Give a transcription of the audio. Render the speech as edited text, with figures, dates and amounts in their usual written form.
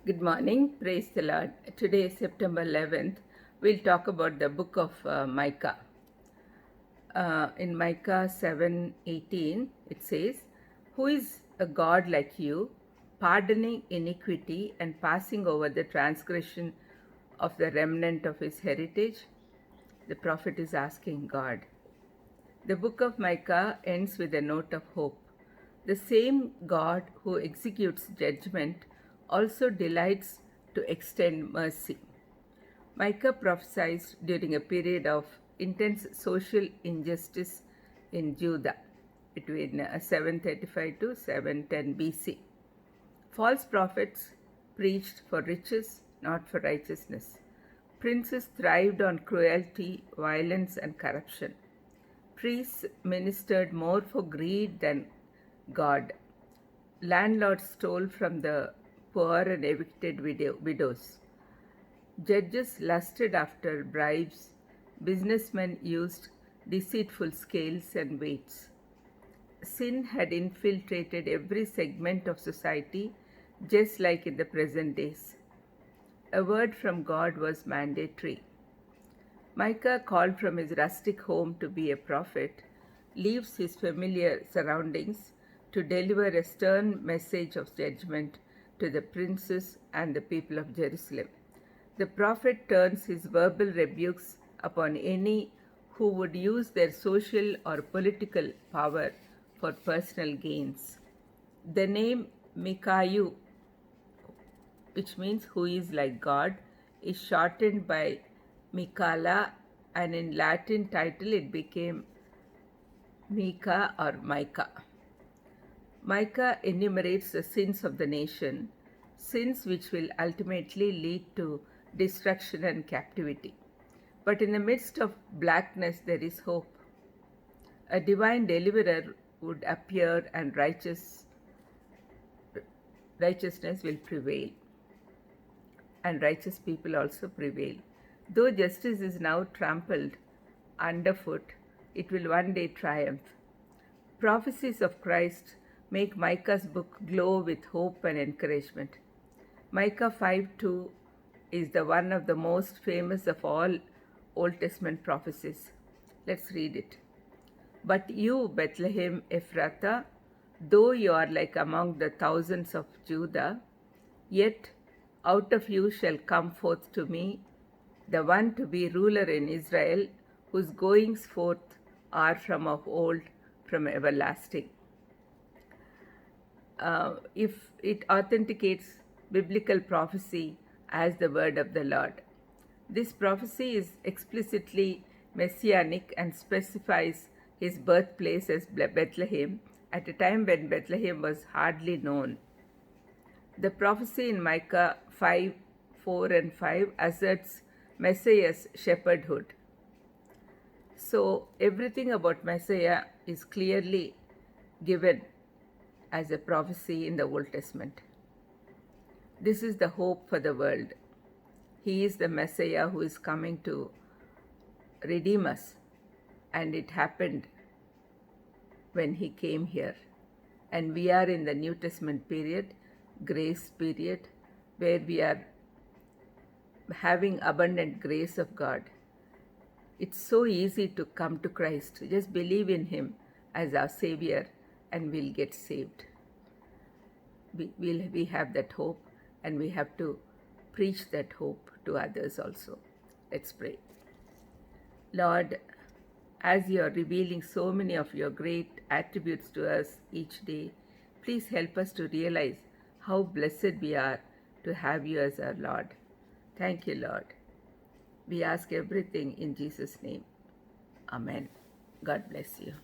Good morning, praise the Lord. Today is September 11th. We'll talk about the book of Micah. In Micah 7:18, it says, "Who is a God like you, pardoning iniquity and passing over the transgression of the remnant of his heritage?" The prophet is asking God. The book of Micah ends with a note of hope. The same God who executes judgment also delights to extend mercy. Micah prophesied during a period of intense social injustice in Judah between 735 to 710 BC. False prophets preached for riches, not for righteousness. Princes thrived on cruelty, violence, and corruption. Priests ministered more for greed than God. Landlords stole from the poor and evicted widows. Judges lusted after bribes. Businessmen used deceitful scales and weights. Sin had infiltrated every segment of society, just like in the present days. A word from God was mandatory. Micah, called from his rustic home to be a prophet, leaves his familiar surroundings to deliver a stern message of judgment to the princes and the people of Jerusalem. The prophet turns his verbal rebukes upon any who would use their social or political power for personal gains. The name Mikayu, which means who is like God, is shortened by Mikala, and in Latin title it became Micah or Micah. Micah enumerates the sins of the nation, sins which will ultimately lead to destruction and captivity. But in the midst of blackness there is hope. A divine deliverer would appear and righteousness will prevail, and righteous people also prevail. Though justice is now trampled underfoot, it will one day triumph. Prophecies of Christ make Micah's book glow with hope and encouragement. Micah 5:2 is the one of the most famous of all Old Testament prophecies. Let's read it. "But you, Bethlehem Ephrathah, though you are like among the thousands of Judah, yet out of you shall come forth to me the one to be ruler in Israel, whose goings forth are from of old, from everlasting." If it authenticates biblical prophecy as the word of the Lord. This prophecy is explicitly messianic and specifies his birthplace as Bethlehem at a time when Bethlehem was hardly known. The prophecy in Micah 5:4 and 5 asserts Messiah's shepherdhood. So everything about Messiah is clearly given as a prophecy in the Old Testament. This is the hope for the world. He is the Messiah who is coming to redeem us, and it happened when he came here. And we are in the New Testament period, grace period, where we are having abundant grace of God. It's so easy to come to Christ. Just believe in him as our Savior and we'll get saved. We have that hope, and we have to preach that hope to others also. Let's pray. Lord, as you are revealing so many of your great attributes to us each day, please help us to realize how blessed we are to have you as our Lord. Thank you, Lord. We ask everything in Jesus' name. Amen. God bless you.